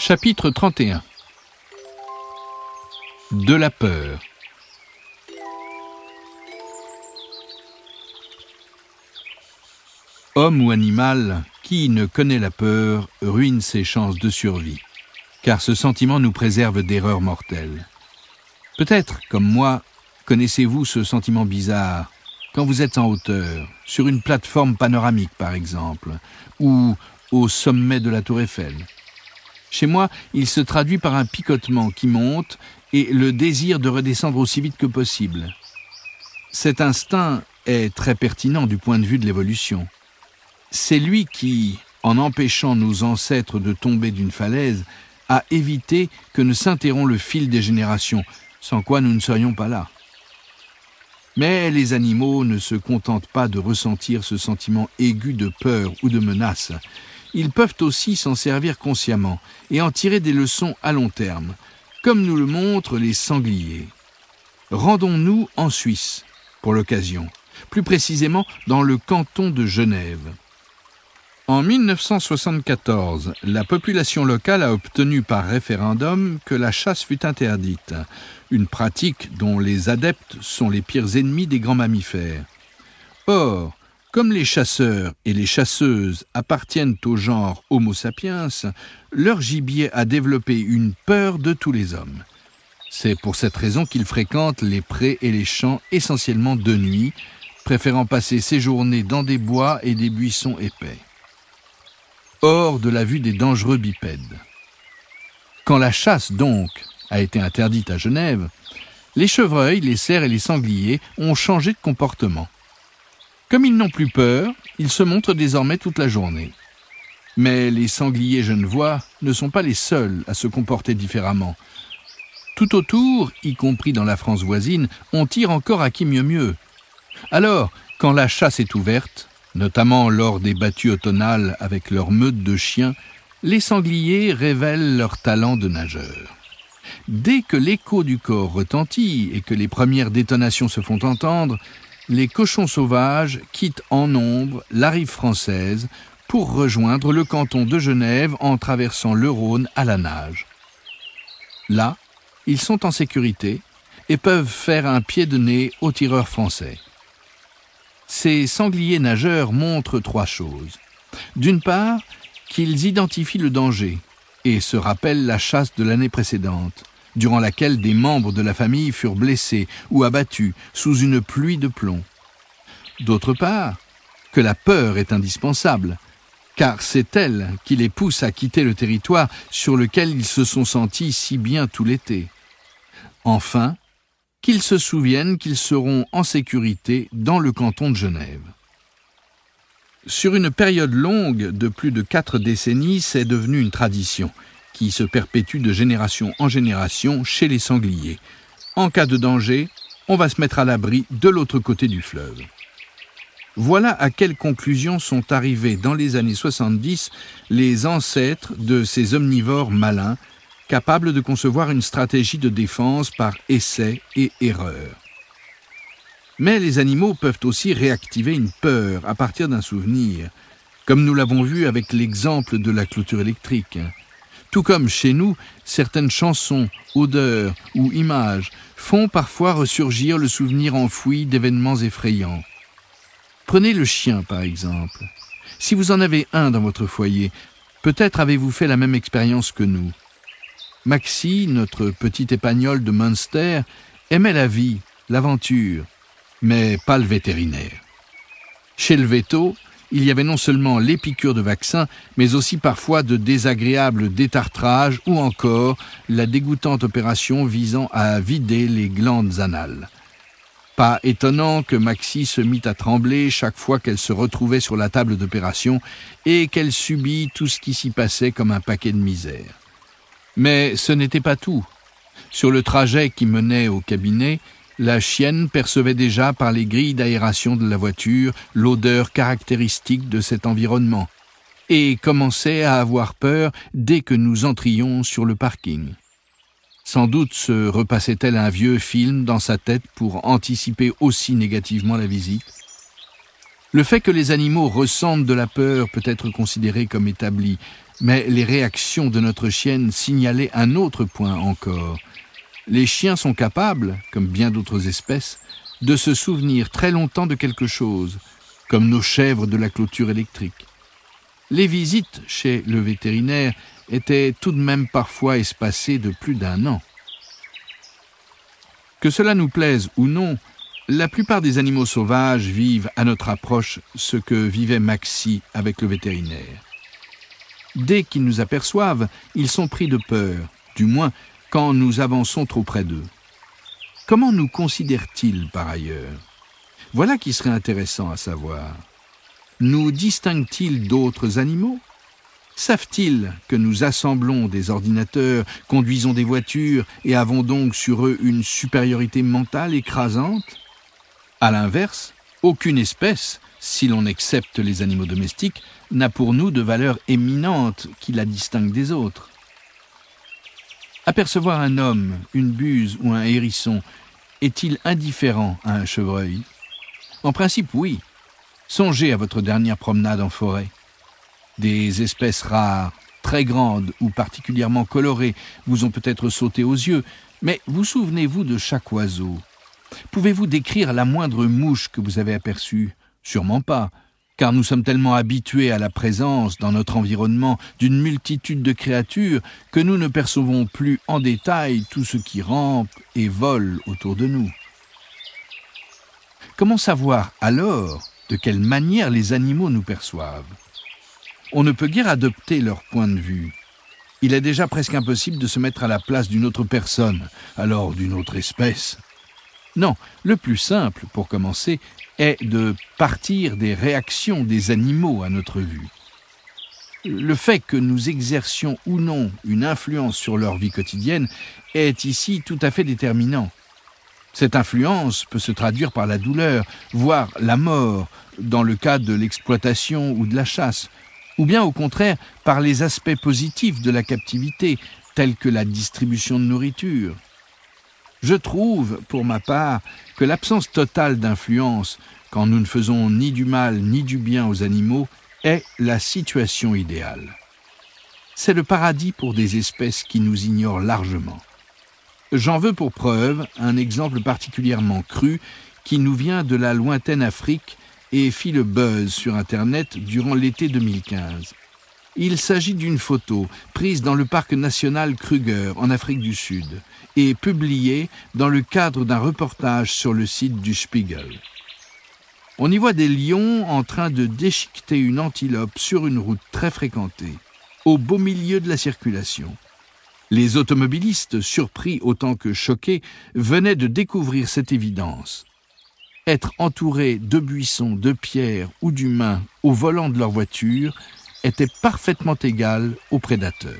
Chapitre 31. De la peur. Homme ou animal, qui ne connaît la peur ruine ses chances de survie, car ce sentiment nous préserve d'erreurs mortelles. Peut-être, comme moi, connaissez-vous ce sentiment bizarre quand vous êtes en hauteur, sur une plateforme panoramique par exemple, ou au sommet de la Tour Eiffel. Chez moi, il se traduit par un picotement qui monte et le désir de redescendre aussi vite que possible. Cet instinct est très pertinent du point de vue de l'évolution. C'est lui qui, en empêchant nos ancêtres de tomber d'une falaise, a évité que ne s'interrompt le fil des générations, sans quoi nous ne serions pas là. Mais les animaux ne se contentent pas de ressentir ce sentiment aigu de peur ou de menace. Ils peuvent aussi s'en servir consciemment et en tirer des leçons à long terme, comme nous le montrent les sangliers. Rendons-nous en Suisse, pour l'occasion, plus précisément dans le canton de Genève. En 1974, la population locale a obtenu par référendum que la chasse fût interdite, une pratique dont les adeptes sont les pires ennemis des grands mammifères. Or, comme les chasseurs et les chasseuses appartiennent au genre Homo sapiens, leur gibier a développé une peur de tous les hommes. C'est pour cette raison qu'ils fréquentent les prés et les champs essentiellement de nuit, préférant passer ses journées dans des bois et des buissons épais, hors de la vue des dangereux bipèdes. Quand la chasse, donc, a été interdite à Genève, les chevreuils, les cerfs et les sangliers ont changé de comportement. Comme ils n'ont plus peur, ils se montrent désormais toute la journée. Mais les sangliers genevois ne sont pas les seuls à se comporter différemment. Tout autour, y compris dans la France voisine, on tire encore à qui mieux. Alors, quand la chasse est ouverte, notamment lors des battues automnales avec leurs meutes de chiens, les sangliers révèlent leur talent de nageurs. Dès que l'écho du corps retentit et que les premières détonations se font entendre, les cochons sauvages quittent en nombre la rive française pour rejoindre le canton de Genève en traversant le Rhône à la nage. Là, ils sont en sécurité et peuvent faire un pied de nez aux tireurs français. Ces sangliers nageurs montrent trois choses. D'une part, qu'ils identifient le danger et se rappellent la chasse de l'année précédente, durant laquelle des membres de la famille furent blessés ou abattus sous une pluie de plomb. D'autre part, que la peur est indispensable, car c'est elle qui les pousse à quitter le territoire sur lequel ils se sont sentis si bien tout l'été. Enfin, qu'ils se souviennent qu'ils seront en sécurité dans le canton de Genève. Sur une période longue de plus de 4 décennies, c'est devenu une tradition qui se perpétue de génération en génération chez les sangliers. En cas de danger, on va se mettre à l'abri de l'autre côté du fleuve. Voilà à quelles conclusions sont arrivés dans les années 70 les ancêtres de ces omnivores malins, capables de concevoir une stratégie de défense par essai et erreur. Mais les animaux peuvent aussi réactiver une peur à partir d'un souvenir, comme nous l'avons vu avec l'exemple de la clôture électrique. Tout comme chez nous, certaines chansons, odeurs ou images font parfois ressurgir le souvenir enfoui d'événements effrayants. Prenez le chien, par exemple. Si vous en avez un dans votre foyer, peut-être avez-vous fait la même expérience que nous. Maxi, notre petit épagnol de Münster, aimait la vie, l'aventure, mais pas le vétérinaire. Chez le véto, il y avait non seulement les piqûres de vaccins, mais aussi parfois de désagréables détartrages ou encore la dégoûtante opération visant à vider les glandes anales. Pas étonnant que Maxi se mit à trembler chaque fois qu'elle se retrouvait sur la table d'opération et qu'elle subit tout ce qui s'y passait comme un paquet de misère. Mais ce n'était pas tout. Sur le trajet qui menait au cabinet, la chienne percevait déjà par les grilles d'aération de la voiture l'odeur caractéristique de cet environnement et commençait à avoir peur dès que nous entrions sur le parking. Sans doute se repassait-elle un vieux film dans sa tête pour anticiper aussi négativement la visite. Le fait que les animaux ressentent de la peur peut être considéré comme établi, Mais les réactions de notre chienne signalaient un autre point encore. Les chiens sont capables, comme bien d'autres espèces, de se souvenir très longtemps de quelque chose, comme nos chèvres de la clôture électrique. Les visites chez le vétérinaire étaient tout de même parfois espacées de plus d'1 an. Que cela nous plaise ou non, la plupart des animaux sauvages vivent à notre approche ce que vivait Maxie avec le vétérinaire. Dès qu'ils nous aperçoivent, ils sont pris de peur, du moins quand nous avançons trop près d'eux. Comment nous considèrent-ils par ailleurs? Voilà qui serait intéressant à savoir. Nous distinguent-ils d'autres animaux? Savent-ils que nous assemblons des ordinateurs, conduisons des voitures et avons donc sur eux une supériorité mentale écrasante? À l'inverse, aucune espèce, si l'on accepte les animaux domestiques, n'a pour nous de valeur éminente qui la distingue des autres. Apercevoir un homme, une buse ou un hérisson est-il indifférent à un chevreuil? En principe, oui. Songez à votre dernière promenade en forêt. Des espèces rares, très grandes ou particulièrement colorées vous ont peut-être sauté aux yeux, mais vous souvenez-vous de chaque oiseau? Pouvez-vous décrire la moindre mouche que vous avez aperçue? Sûrement pas, car nous sommes tellement habitués à la présence dans notre environnement d'une multitude de créatures que nous ne percevons plus en détail tout ce qui rampe et vole autour de nous. Comment savoir alors de quelle manière les animaux nous perçoivent? On ne peut guère adopter leur point de vue. Il est déjà presque impossible de se mettre à la place d'une autre personne, alors d'une autre espèce. Non, le plus simple, pour commencer, est de partir des réactions des animaux à notre vue. Le fait que nous exercions ou non une influence sur leur vie quotidienne est ici tout à fait déterminant. Cette influence peut se traduire par la douleur, voire la mort, dans le cas de l'exploitation ou de la chasse, ou bien au contraire par les aspects positifs de la captivité, tels que la distribution de nourriture. Je trouve, pour ma part, que l'absence totale d'influence, quand nous ne faisons ni du mal ni du bien aux animaux, est la situation idéale. C'est le paradis pour des espèces qui nous ignorent largement. J'en veux pour preuve un exemple particulièrement cru qui nous vient de la lointaine Afrique et fit le buzz sur Internet durant l'été 2015. Il s'agit d'une photo prise dans le parc national Kruger en Afrique du Sud et publiée dans le cadre d'un reportage sur le site du Spiegel. On y voit des lions en train de déchiqueter une antilope sur une route très fréquentée, au beau milieu de la circulation. Les automobilistes, surpris autant que choqués, venaient de découvrir cette évidence. Être entouré de buissons, de pierres ou d'humains au volant de leur voiture était parfaitement égal aux prédateurs.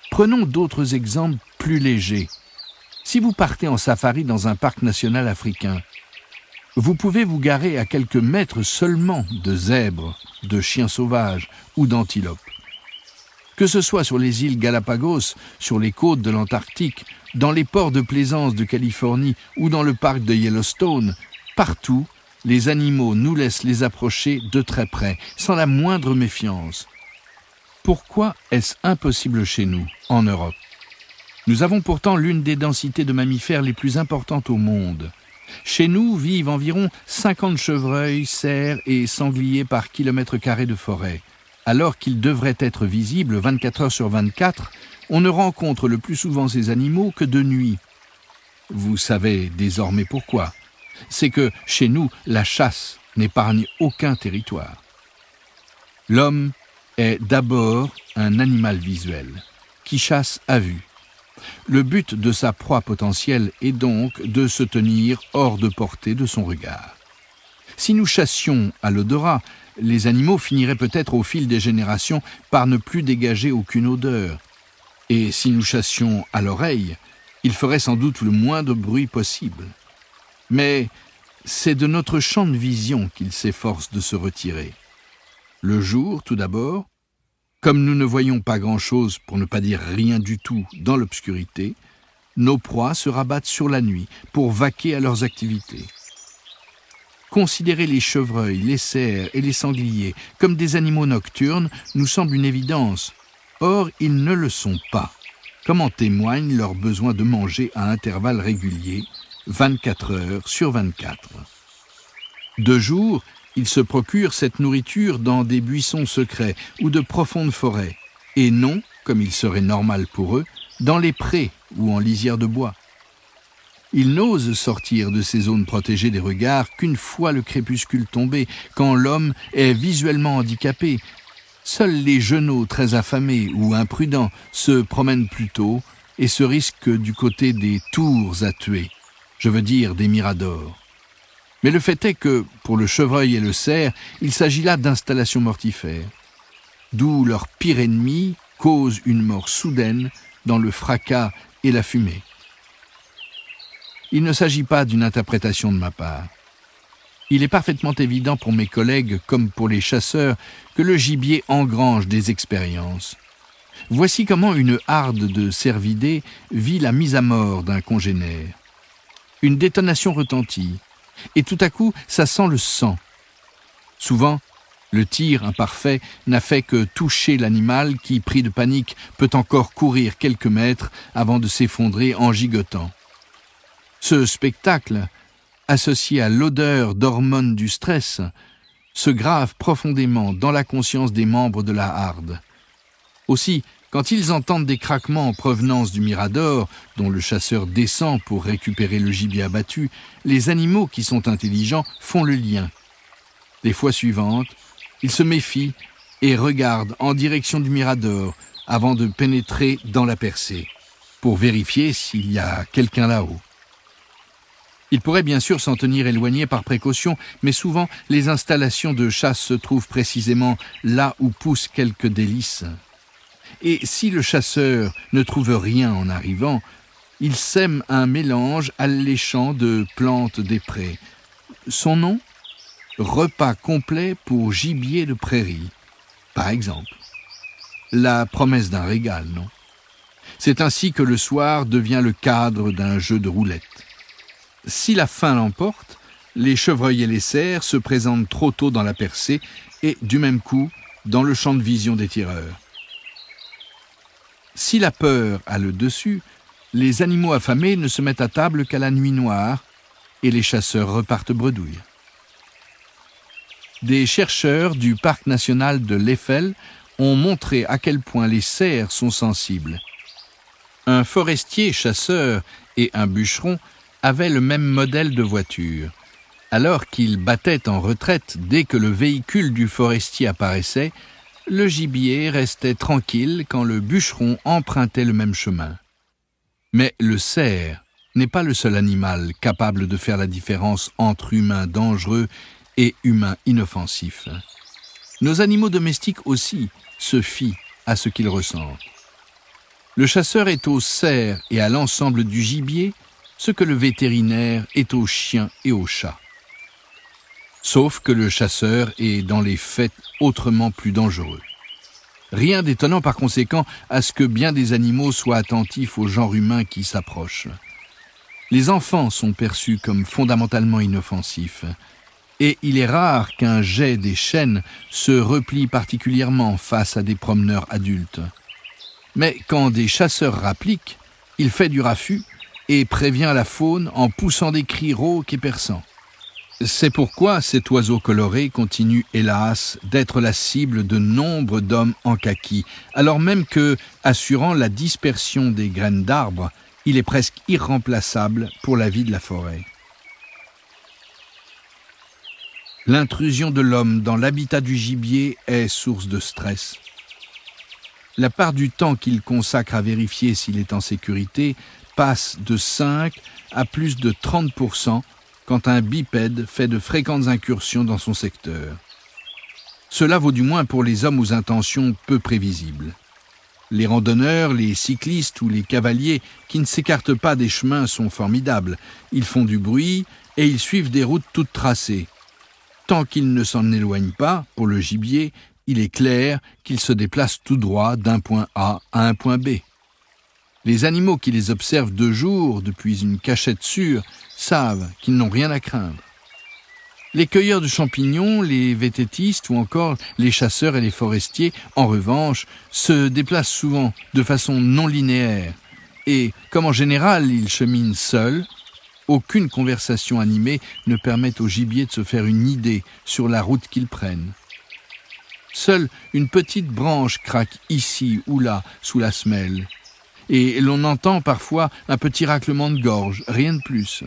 Prenons d'autres exemples plus légers. Si vous partez en safari dans un parc national africain, vous pouvez vous garer à quelques mètres seulement de zèbres, de chiens sauvages ou d'antilopes. Que ce soit sur les îles Galapagos, sur les côtes de l'Antarctique, dans les ports de plaisance de Californie ou dans le parc de Yellowstone, partout, les animaux nous laissent les approcher de très près, sans la moindre méfiance. Pourquoi est-ce impossible chez nous, en Europe? Nous avons pourtant l'une des densités de mammifères les plus importantes au monde. Chez nous vivent environ 50 chevreuils, cerfs et sangliers par kilomètre carré de forêt. Alors qu'ils devraient être visibles 24 heures sur 24, on ne rencontre le plus souvent ces animaux que de nuit. Vous savez désormais pourquoi. C'est que, chez nous, la chasse n'épargne aucun territoire. L'homme est d'abord un animal visuel, qui chasse à vue. Le but de sa proie potentielle est donc de se tenir hors de portée de son regard. Si nous chassions à l'odorat, les animaux finiraient peut-être au fil des générations par ne plus dégager aucune odeur. Et si nous chassions à l'oreille, ils feraient sans doute le moins de bruit possible. Mais c'est de notre champ de vision qu'ils s'efforcent de se retirer. Le jour, tout d'abord, comme nous ne voyons pas grand-chose, pour ne pas dire rien du tout, dans l'obscurité, nos proies se rabattent sur la nuit pour vaquer à leurs activités. Considérer les chevreuils, les cerfs et les sangliers comme des animaux nocturnes nous semble une évidence. Or, ils ne le sont pas, comme en témoigne leur besoin de manger à intervalles réguliers, 24 heures sur 24. De jour, ils se procurent cette nourriture dans des buissons secrets ou de profondes forêts, et non, comme il serait normal pour eux, dans les prés ou en lisière de bois. Ils n'osent sortir de ces zones protégées des regards qu'une fois le crépuscule tombé, quand l'homme est visuellement handicapé. Seuls les genoux très affamés ou imprudents se promènent plus tôt et se risquent du côté des tours à tuer, je veux dire des miradors. Mais le fait est que, pour le chevreuil et le cerf, il s'agit là d'installations mortifères, d'où leur pire ennemi cause une mort soudaine dans le fracas et la fumée. Il ne s'agit pas d'une interprétation de ma part. Il est parfaitement évident pour mes collègues comme pour les chasseurs que le gibier engrange des expériences. Voici comment une harde de cervidés vit la mise à mort d'un congénère. Une détonation retentit, et tout à coup, ça sent le sang. Souvent, le tir imparfait n'a fait que toucher l'animal qui, pris de panique, peut encore courir quelques mètres avant de s'effondrer en gigotant. Ce spectacle, associé à l'odeur d'hormones du stress, se grave profondément dans la conscience des membres de la harde. Aussi, quand ils entendent des craquements en provenance du mirador, dont le chasseur descend pour récupérer le gibier abattu, les animaux qui sont intelligents font le lien. Les fois suivantes, ils se méfient et regardent en direction du mirador avant de pénétrer dans la percée, pour vérifier s'il y a quelqu'un là-haut. Ils pourraient bien sûr s'en tenir éloignés par précaution, mais souvent les installations de chasse se trouvent précisément là où poussent quelques délices. Et si le chasseur ne trouve rien en arrivant, il sème un mélange alléchant de plantes des prés. Son nom ? Repas complet pour gibier de prairie, par exemple. La promesse d'un régal, non ? C'est ainsi que le soir devient le cadre d'un jeu de roulette. Si la faim l'emporte, les chevreuils et les cerfs se présentent trop tôt dans la percée et, du même coup, dans le champ de vision des tireurs. Si la peur a le dessus, les animaux affamés ne se mettent à table qu'à la nuit noire et les chasseurs repartent bredouille. Des chercheurs du parc national de l'Eifel ont montré à quel point les cerfs sont sensibles. Un forestier chasseur et un bûcheron avaient le même modèle de voiture. Alors qu'ils battaient en retraite dès que le véhicule du forestier apparaissait, le gibier restait tranquille quand le bûcheron empruntait le même chemin. Mais le cerf n'est pas le seul animal capable de faire la différence entre humains dangereux et humains inoffensifs. Nos animaux domestiques aussi se fient à ce qu'ils ressentent. Le chasseur est au cerf et à l'ensemble du gibier ce que le vétérinaire est aux chiens et aux chats. Sauf que le chasseur est dans les faits autrement plus dangereux. Rien d'étonnant par conséquent à ce que bien des animaux soient attentifs au genre humain qui s'approche. Les enfants sont perçus comme fondamentalement inoffensifs, et il est rare qu'un geai des chênes se replie particulièrement face à des promeneurs adultes. Mais quand des chasseurs rappliquent, il fait du raffut et prévient la faune en poussant des cris rauques et perçants. C'est pourquoi cet oiseau coloré continue, hélas, d'être la cible de nombre d'hommes en kaki, alors même que, assurant la dispersion des graines d'arbres, il est presque irremplaçable pour la vie de la forêt. L'intrusion de l'homme dans l'habitat du gibier est source de stress. La part du temps qu'il consacre à vérifier s'il est en sécurité passe de 5 à plus de 30% quand un bipède fait de fréquentes incursions dans son secteur. Cela vaut du moins pour les hommes aux intentions peu prévisibles. Les randonneurs, les cyclistes ou les cavaliers qui ne s'écartent pas des chemins sont formidables. Ils font du bruit et ils suivent des routes toutes tracées. Tant qu'ils ne s'en éloignent pas, pour le gibier, il est clair qu'ils se déplacent tout droit d'un point A à un point B. Les animaux qui les observent de jour depuis une cachette sûre savent qu'ils n'ont rien à craindre. Les cueilleurs de champignons, les vététistes ou encore les chasseurs et les forestiers, en revanche, se déplacent souvent de façon non linéaire et, comme en général ils cheminent seuls, aucune conversation animée ne permet au gibier de se faire une idée sur la route qu'ils prennent. Seule une petite branche craque ici ou là sous la semelle, et l'on entend parfois un petit raclement de gorge, rien de plus.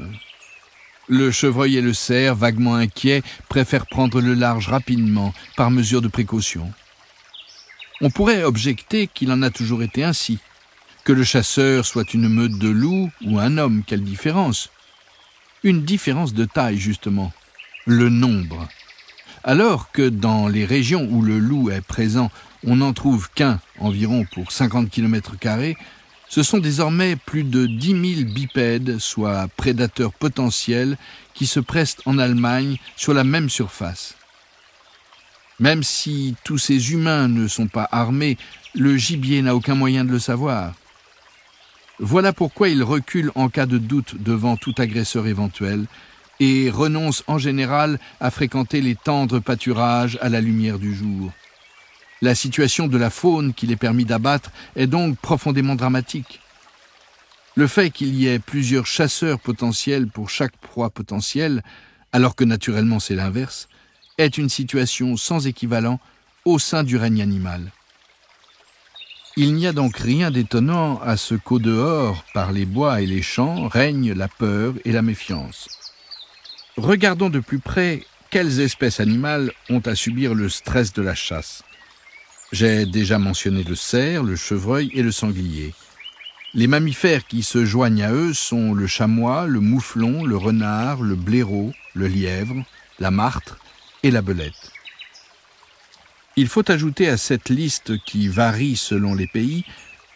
Le chevreuil et le cerf, vaguement inquiets, préfèrent prendre le large rapidement, par mesure de précaution. On pourrait objecter qu'il en a toujours été ainsi. Que le chasseur soit une meute de loups ou un homme, quelle différence? Une différence de taille, justement, le nombre. Alors que dans les régions où le loup est présent, on n'en trouve qu'un environ pour 50 km², ce sont désormais plus de 10 000 bipèdes, soit prédateurs potentiels, qui se prestent en Allemagne sur la même surface. Même si tous ces humains ne sont pas armés, le gibier n'a aucun moyen de le savoir. Voilà pourquoi il recule en cas de doute devant tout agresseur éventuel et renonce en général à fréquenter les tendres pâturages à la lumière du jour. La situation de la faune qu'il est permis d'abattre est donc profondément dramatique. Le fait qu'il y ait plusieurs chasseurs potentiels pour chaque proie potentielle, alors que naturellement c'est l'inverse, est une situation sans équivalent au sein du règne animal. Il n'y a donc rien d'étonnant à ce qu'au dehors, par les bois et les champs, règne la peur et la méfiance. Regardons de plus près quelles espèces animales ont à subir le stress de la chasse. J'ai déjà mentionné le cerf, le chevreuil et le sanglier. Les mammifères qui se joignent à eux sont le chamois, le mouflon, le renard, le blaireau, le lièvre, la martre et la belette. Il faut ajouter à cette liste qui varie selon les pays,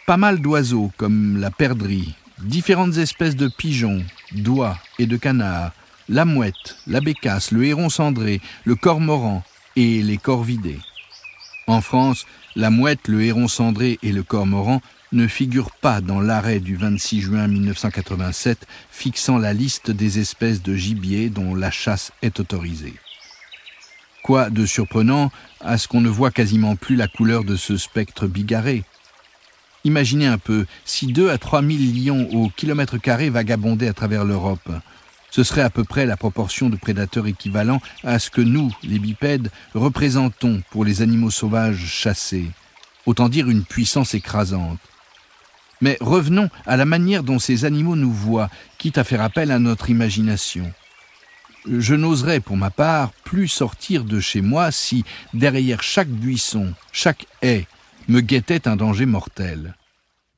pas mal d'oiseaux comme la perdrix, différentes espèces de pigeons, d'oies et de canards, la mouette, la bécasse, le héron cendré, le cormoran et les corvidés. En France, la mouette, le héron cendré et le cormoran ne figurent pas dans l'arrêt du 26 juin 1987 fixant la liste des espèces de gibier dont la chasse est autorisée. Quoi de surprenant à ce qu'on ne voit quasiment plus la couleur de ce spectre bigarré? Imaginez un peu, si 2 à 3 000 lions au kilomètre carré vagabondaient à travers l'Europe, ce serait à peu près la proportion de prédateurs équivalent à ce que nous, les bipèdes, représentons pour les animaux sauvages chassés. Autant dire une puissance écrasante. Mais revenons à la manière dont ces animaux nous voient, quitte à faire appel à notre imagination. Je n'oserais, pour ma part, plus sortir de chez moi si, derrière chaque buisson, chaque haie, me guettait un danger mortel.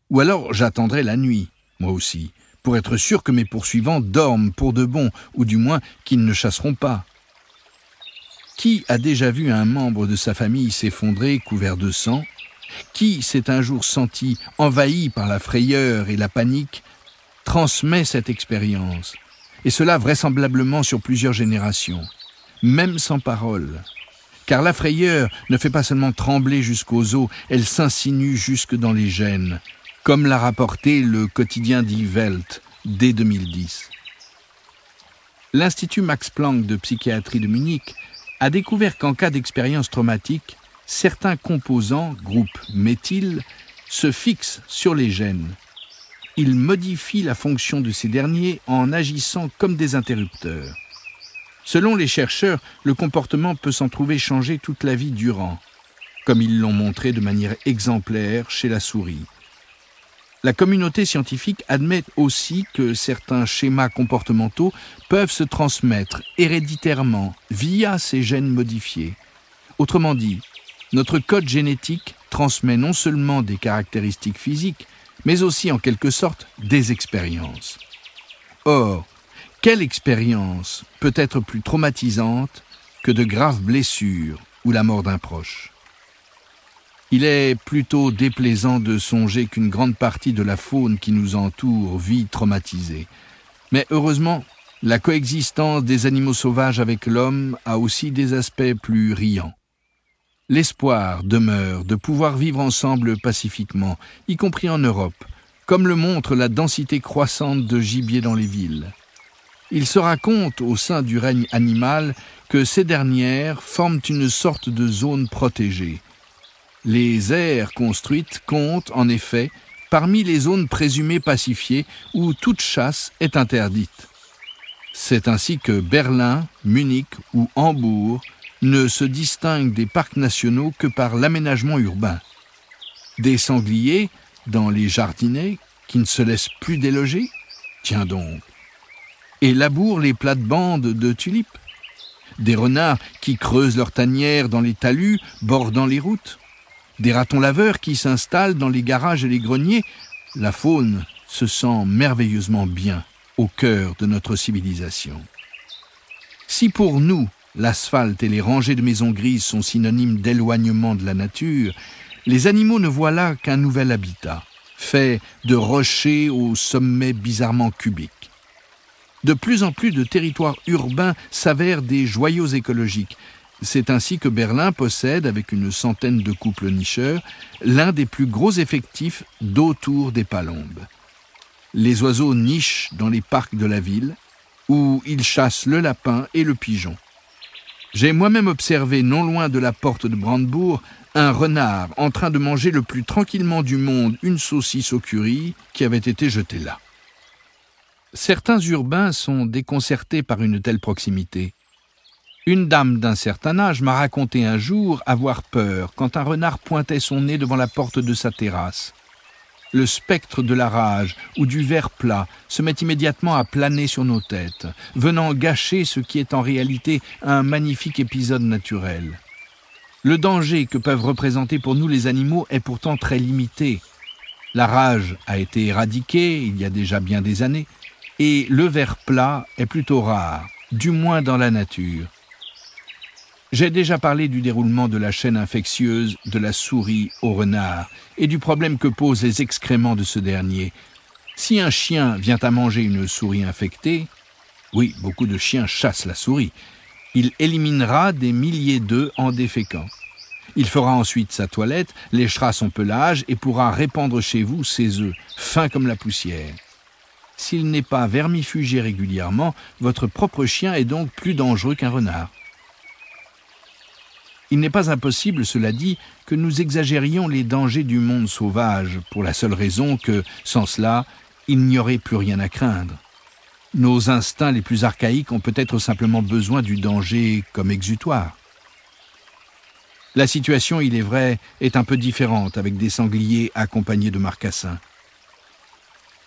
Ou alors j'attendrais la nuit, moi aussi, pour être sûr que mes poursuivants dorment pour de bon, ou du moins qu'ils ne chasseront pas. Qui a déjà vu un membre de sa famille s'effondrer couvert de sang? Qui s'est un jour senti envahi par la frayeur et la panique transmet cette expérience, et cela vraisemblablement sur plusieurs générations, même sans parole. Car la frayeur ne fait pas seulement trembler jusqu'aux os, elle s'insinue jusque dans les gènes, comme l'a rapporté le quotidien Die Welt dès 2010. L'Institut Max Planck de psychiatrie de Munich a découvert qu'en cas d'expérience traumatique, certains composants, groupes méthyl, se fixent sur les gènes. Ils modifient la fonction de ces derniers en agissant comme des interrupteurs. Selon les chercheurs, le comportement peut s'en trouver changé toute la vie durant, comme ils l'ont montré de manière exemplaire chez la souris. La communauté scientifique admet aussi que certains schémas comportementaux peuvent se transmettre héréditairement via ces gènes modifiés. Autrement dit, notre code génétique transmet non seulement des caractéristiques physiques, mais aussi en quelque sorte des expériences. Or, quelle expérience peut être plus traumatisante que de graves blessures ou la mort d'un proche? Il est plutôt déplaisant de songer qu'une grande partie de la faune qui nous entoure vit traumatisée. Mais heureusement, la coexistence des animaux sauvages avec l'homme a aussi des aspects plus riants. L'espoir demeure de pouvoir vivre ensemble pacifiquement, y compris en Europe, comme le montre la densité croissante de gibier dans les villes. Il se raconte au sein du règne animal que ces dernières forment une sorte de zone protégée. Les aires construites comptent, en effet, parmi les zones présumées pacifiées où toute chasse est interdite. C'est ainsi que Berlin, Munich ou Hambourg ne se distinguent des parcs nationaux que par l'aménagement urbain. Des sangliers dans les jardinets qui ne se laissent plus déloger, tiens donc, et labourent les plates-bandes de tulipes. Des renards qui creusent leurs tanières dans les talus bordant les routes. Des ratons laveurs qui s'installent dans les garages et les greniers. La faune se sent merveilleusement bien au cœur de notre civilisation. Si pour nous, l'asphalte et les rangées de maisons grises sont synonymes d'éloignement de la nature, les animaux ne voient là qu'un nouvel habitat, fait de rochers au sommet bizarrement cubiques. De plus en plus de territoires urbains s'avèrent des joyaux écologiques. C'est ainsi que Berlin possède, avec une centaine de couples nicheurs, l'un des plus gros effectifs d'autour des palombes. Les oiseaux nichent dans les parcs de la ville, où ils chassent le lapin et le pigeon. J'ai moi-même observé, non loin de la porte de Brandebourg, un renard en train de manger le plus tranquillement du monde une saucisse au curry qui avait été jetée là. Certains urbains sont déconcertés par une telle proximité. Une dame d'un certain âge m'a raconté un jour avoir peur quand un renard pointait son nez devant la porte de sa terrasse. Le spectre de la rage ou du ver plat se met immédiatement à planer sur nos têtes, venant gâcher ce qui est en réalité un magnifique épisode naturel. Le danger que peuvent représenter pour nous les animaux est pourtant très limité. La rage a été éradiquée il y a déjà bien des années, et le ver plat est plutôt rare, du moins dans la nature. J'ai déjà parlé du déroulement de la chaîne infectieuse de la souris au renard et du problème que posent les excréments de ce dernier. Si un chien vient à manger une souris infectée, oui, beaucoup de chiens chassent la souris, il éliminera des milliers d'œufs en déféquant. Il fera ensuite sa toilette, léchera son pelage et pourra répandre chez vous ses œufs, fins comme la poussière. S'il n'est pas vermifugé régulièrement, votre propre chien est donc plus dangereux qu'un renard. Il n'est pas impossible, cela dit, que nous exagérions les dangers du monde sauvage, pour la seule raison que, sans cela, il n'y aurait plus rien à craindre. Nos instincts les plus archaïques ont peut-être simplement besoin du danger comme exutoire. La situation, il est vrai, est un peu différente avec des sangliers accompagnés de marcassins.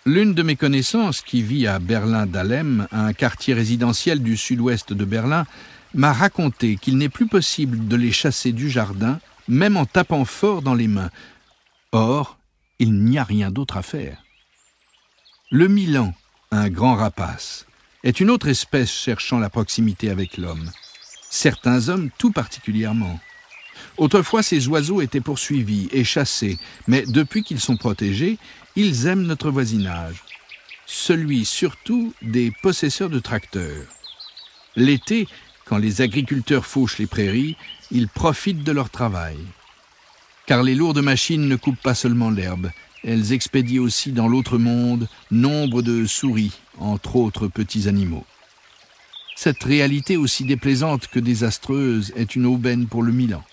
L'une de mes connaissances, qui vit à Berlin-Dahlem, un quartier résidentiel du sud-ouest de Berlin, m'a raconté qu'il n'est plus possible de les chasser du jardin, même en tapant fort dans les mains. Or, il n'y a rien d'autre à faire. Le milan, un grand rapace, est une autre espèce cherchant la proximité avec l'homme. Certains hommes tout particulièrement. Autrefois, ces oiseaux étaient poursuivis et chassés, mais depuis qu'ils sont protégés, ils aiment notre voisinage. Celui surtout des possesseurs de tracteurs. L'été, quand les agriculteurs fauchent les prairies, ils profitent de leur travail. Car les lourdes machines ne coupent pas seulement l'herbe, elles expédient aussi dans l'autre monde nombre de souris, entre autres petits animaux. Cette réalité aussi déplaisante que désastreuse est une aubaine pour le milan.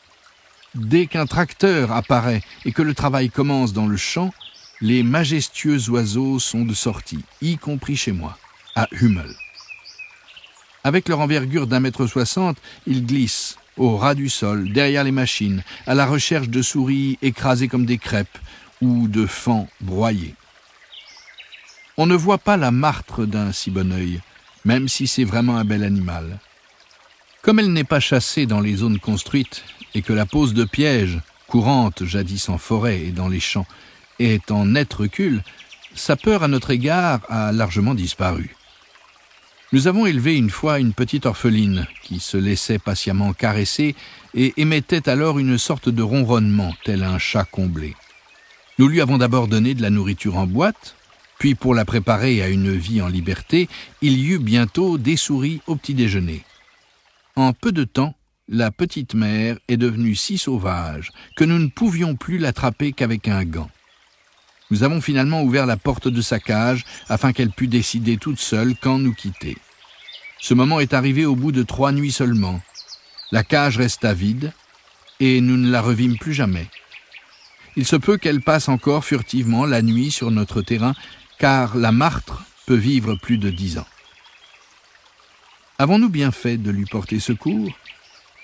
Dès qu'un tracteur apparaît et que le travail commence dans le champ, les majestueux oiseaux sont de sortie, y compris chez moi, à Hummel. Avec leur envergure d'1,60 m, ils glissent, au ras du sol, derrière les machines, à la recherche de souris écrasées comme des crêpes ou de faons broyés. On ne voit pas la martre d'un si bon œil, même si c'est vraiment un bel animal. Comme elle n'est pas chassée dans les zones construites et que la pose de pièges, courante jadis en forêt et dans les champs, est en net recul, sa peur à notre égard a largement disparu. Nous avons élevé une fois une petite orpheline qui se laissait patiemment caresser et émettait alors une sorte de ronronnement, tel un chat comblé. Nous lui avons d'abord donné de la nourriture en boîte, puis pour la préparer à une vie en liberté, il y eut bientôt des souris au petit déjeuner. En peu de temps, la petite mère est devenue si sauvage que nous ne pouvions plus l'attraper qu'avec un gant. Nous avons finalement ouvert la porte de sa cage afin qu'elle pût décider toute seule quand nous quitter. Ce moment est arrivé au bout de 3 nuits seulement. La cage resta vide, et nous ne la revîmes plus jamais. Il se peut qu'elle passe encore furtivement la nuit sur notre terrain, car la martre peut vivre plus de 10 ans. Avons-nous bien fait de lui porter secours?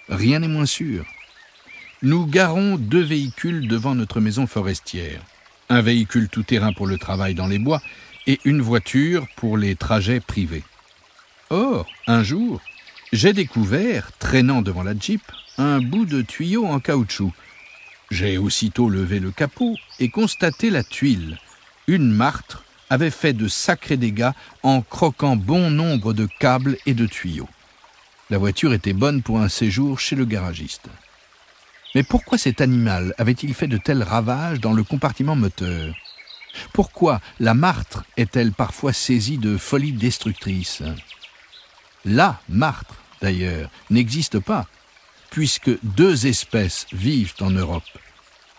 Rien n'est moins sûr. Nous garons 2 véhicules devant notre maison forestière. Un véhicule tout-terrain pour le travail dans les bois et une voiture pour les trajets privés. Or, un jour, j'ai découvert, traînant devant la Jeep, un bout de tuyau en caoutchouc. J'ai aussitôt levé le capot et constaté la tuile. Une martre avait fait de sacrés dégâts en croquant bon nombre de câbles et de tuyaux. La voiture était bonne pour un séjour chez le garagiste. Mais pourquoi cet animal avait-il fait de tels ravages dans le compartiment moteur? Pourquoi la martre est-elle parfois saisie de folie destructrice? La martre, d'ailleurs, n'existe pas, puisque 2 espèces vivent en Europe,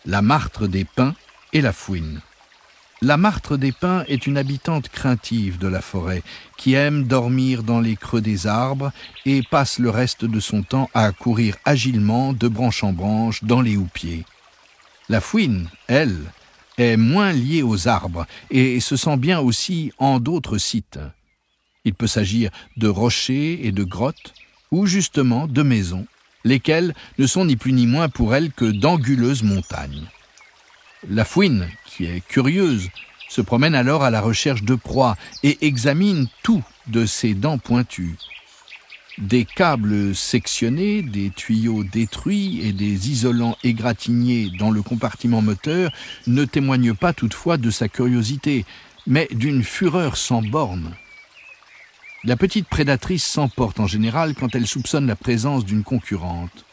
la martre des pins et la fouine. La martre des pins est une habitante craintive de la forêt, qui aime dormir dans les creux des arbres et passe le reste de son temps à courir agilement de branche en branche dans les houppiers. La fouine, elle, est moins liée aux arbres et se sent bien aussi en d'autres sites. Il peut s'agir de rochers et de grottes, ou justement de maisons, lesquelles ne sont ni plus ni moins pour elle que d'anguleuses montagnes. La fouine, qui est curieuse, se promène alors à la recherche de proies et examine tout de ses dents pointues. Des câbles sectionnés, des tuyaux détruits et des isolants égratignés dans le compartiment moteur ne témoignent pas toutefois de sa curiosité, mais d'une fureur sans borne. La petite prédatrice s'emporte en général quand elle soupçonne la présence d'une concurrente.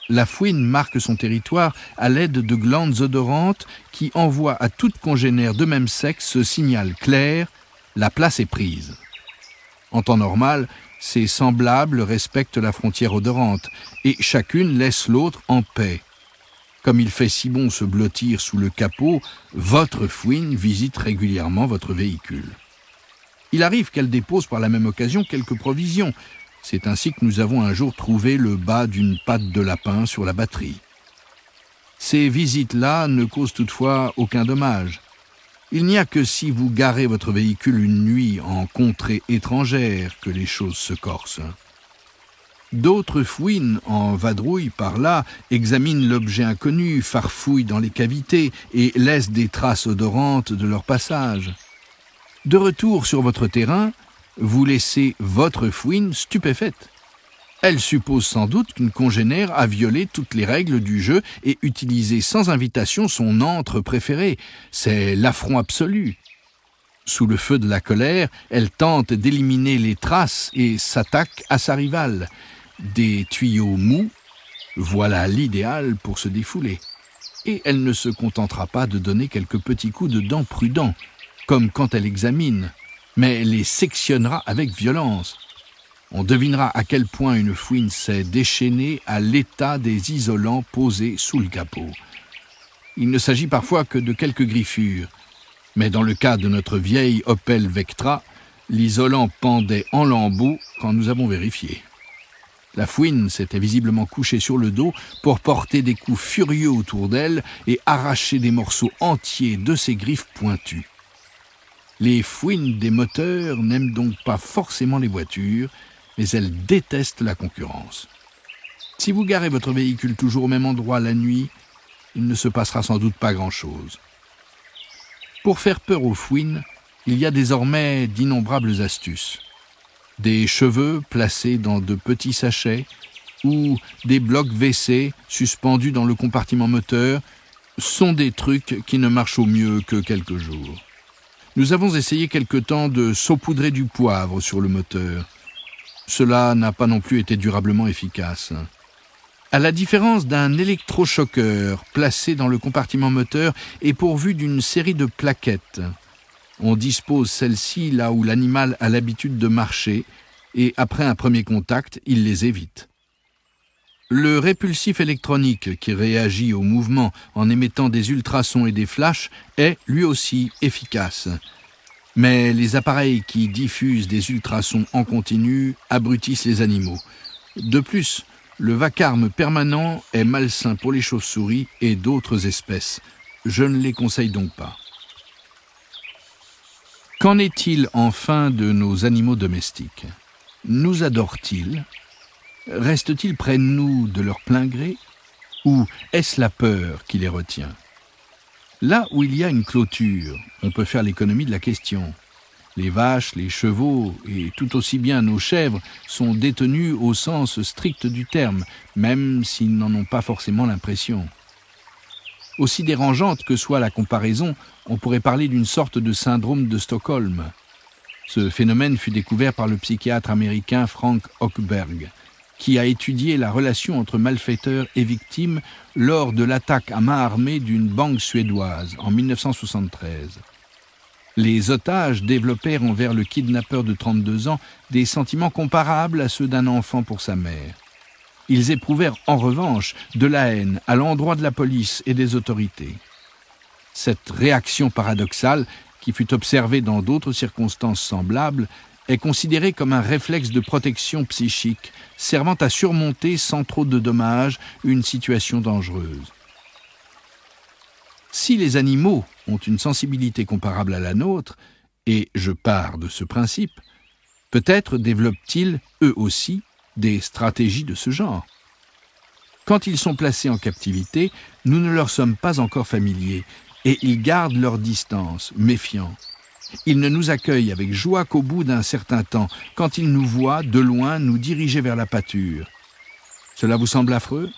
La fouine marque son territoire à l'aide de glandes odorantes qui envoient à toute congénère de même sexe ce signal clair, la place est prise. En temps normal, ses semblables respectent la frontière odorante et chacune laisse l'autre en paix. Comme il fait si bon se blottir sous le capot, votre fouine visite régulièrement votre véhicule. Il arrive qu'elle dépose par la même occasion quelques provisions. C'est ainsi que nous avons un jour trouvé le bas d'une patte de lapin sur la batterie. Ces visites-là ne causent toutefois aucun dommage. Il n'y a que si vous garez votre véhicule une nuit en contrée étrangère que les choses se corsent. D'autres fouines en vadrouille par là, examinent l'objet inconnu, farfouillent dans les cavités et laissent des traces odorantes de leur passage. De retour sur votre terrain, vous laissez votre fouine stupéfaite. Elle suppose sans doute qu'une congénère a violé toutes les règles du jeu et utilisé sans invitation son antre préféré. C'est l'affront absolu. Sous le feu de la colère, elle tente d'éliminer les traces et s'attaque à sa rivale. Des tuyaux mous, voilà l'idéal pour se défouler. Et elle ne se contentera pas de donner quelques petits coups de dents prudents, comme quand elle examine, mais les sectionnera avec violence. On devinera à quel point une fouine s'est déchaînée à l'état des isolants posés sous le capot. Il ne s'agit parfois que de quelques griffures, mais dans le cas de notre vieille Opel Vectra, l'isolant pendait en lambeaux quand nous avons vérifié. La fouine s'était visiblement couchée sur le dos pour porter des coups furieux autour d'elle et arracher des morceaux entiers de ses griffes pointues. Les fouines des moteurs n'aiment donc pas forcément les voitures, mais elles détestent la concurrence. Si vous garez votre véhicule toujours au même endroit la nuit, il ne se passera sans doute pas grand-chose. Pour faire peur aux fouines, il y a désormais d'innombrables astuces. Des cheveux placés dans de petits sachets ou des blocs WC suspendus dans le compartiment moteur sont des trucs qui ne marchent au mieux que quelques jours. Nous avons essayé quelque temps de saupoudrer du poivre sur le moteur. Cela n'a pas non plus été durablement efficace. À la différence d'un électrochoqueur placé dans le compartiment moteur et pourvu d'une série de plaquettes, on dispose celles-ci là où l'animal a l'habitude de marcher et après un premier contact, il les évite. Le répulsif électronique qui réagit au mouvement en émettant des ultrasons et des flashs est lui aussi efficace. Mais les appareils qui diffusent des ultrasons en continu abrutissent les animaux. De plus, le vacarme permanent est malsain pour les chauves-souris et d'autres espèces. Je ne les conseille donc pas. Qu'en est-il enfin de nos animaux domestiques? Nous adorent-ils? Restent-ils près de nous de leur plein gré? Ou est-ce la peur qui les retient? Là où il y a une clôture, on peut faire l'économie de la question. Les vaches, les chevaux et tout aussi bien nos chèvres sont détenus au sens strict du terme, même s'ils n'en ont pas forcément l'impression. Aussi dérangeante que soit la comparaison, on pourrait parler d'une sorte de syndrome de Stockholm. Ce phénomène fut découvert par le psychiatre américain Frank Hochberg, qui a étudié la relation entre malfaiteurs et victimes lors de l'attaque à main armée d'une banque suédoise en 1973. Les otages développèrent envers le kidnappeur de 32 ans des sentiments comparables à ceux d'un enfant pour sa mère. Ils éprouvèrent en revanche de la haine à l'endroit de la police et des autorités. Cette réaction paradoxale, qui fut observée dans d'autres circonstances semblables, est considérée comme un réflexe de protection psychique servant à surmonter sans trop de dommages une situation dangereuse. Si les animaux ont une sensibilité comparable à la nôtre, et je pars de ce principe, peut-être développent-ils, eux aussi, des stratégies de ce genre. Quand ils sont placés en captivité, nous ne leur sommes pas encore familiers, et ils gardent leur distance, méfiants. Ils ne nous accueillent avec joie qu'au bout d'un certain temps, quand ils nous voient de loin nous diriger vers la pâture. Cela vous semble affreux ?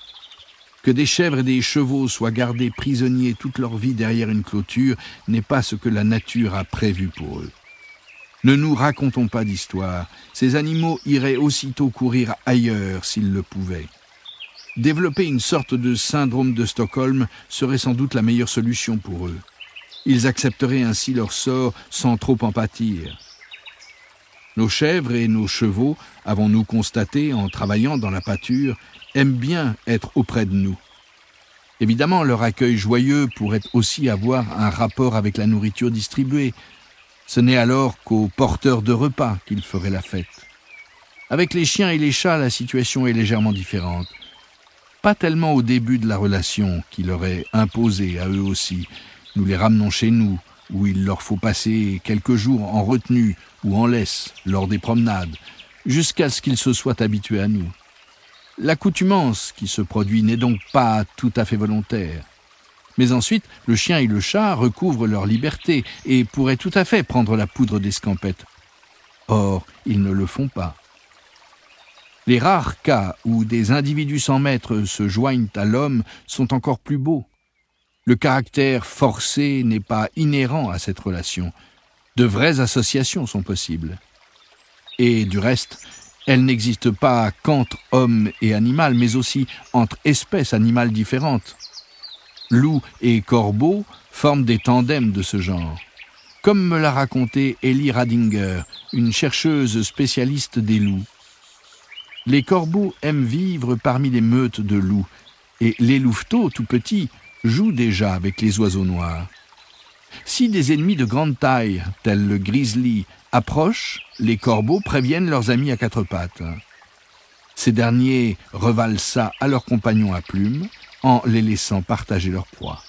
Que des chèvres et des chevaux soient gardés prisonniers toute leur vie derrière une clôture n'est pas ce que la nature a prévu pour eux. Ne nous racontons pas d'histoire, ces animaux iraient aussitôt courir ailleurs s'ils le pouvaient. Développer une sorte de syndrome de Stockholm serait sans doute la meilleure solution pour eux. Ils accepteraient ainsi leur sort sans trop en pâtir. Nos chèvres et nos chevaux, avons-nous constaté en travaillant dans la pâture, aiment bien être auprès de nous. Évidemment, leur accueil joyeux pourrait aussi avoir un rapport avec la nourriture distribuée. Ce n'est alors qu'aux porteurs de repas qu'ils feraient la fête. Avec les chiens et les chats, la situation est légèrement différente. Pas tellement au début de la relation qui leur est imposée à eux aussi. Nous les ramenons chez nous, où il leur faut passer quelques jours en retenue ou en laisse lors des promenades, jusqu'à ce qu'ils se soient habitués à nous. L'accoutumance qui se produit n'est donc pas tout à fait volontaire. Mais ensuite, le chien et le chat recouvrent leur liberté et pourraient tout à fait prendre la poudre d'escampette. Or, ils ne le font pas. Les rares cas où des individus sans maître se joignent à l'homme sont encore plus beaux. Le caractère forcé n'est pas inhérent à cette relation. De vraies associations sont possibles. Et du reste, elles n'existent pas qu'entre homme et animal, mais aussi entre espèces animales différentes. Loup et corbeau forment des tandems de ce genre. Comme me l'a raconté Ellie Radinger, une chercheuse spécialiste des loups. Les corbeaux aiment vivre parmi les meutes de loups, et les louveteaux, tout petits, jouent déjà avec les oiseaux noirs. Si des ennemis de grande taille, tels le grizzly, approchent, les corbeaux préviennent leurs amis à quatre pattes. Ces derniers revalent ça à leurs compagnons à plumes, en les laissant partager leur proie.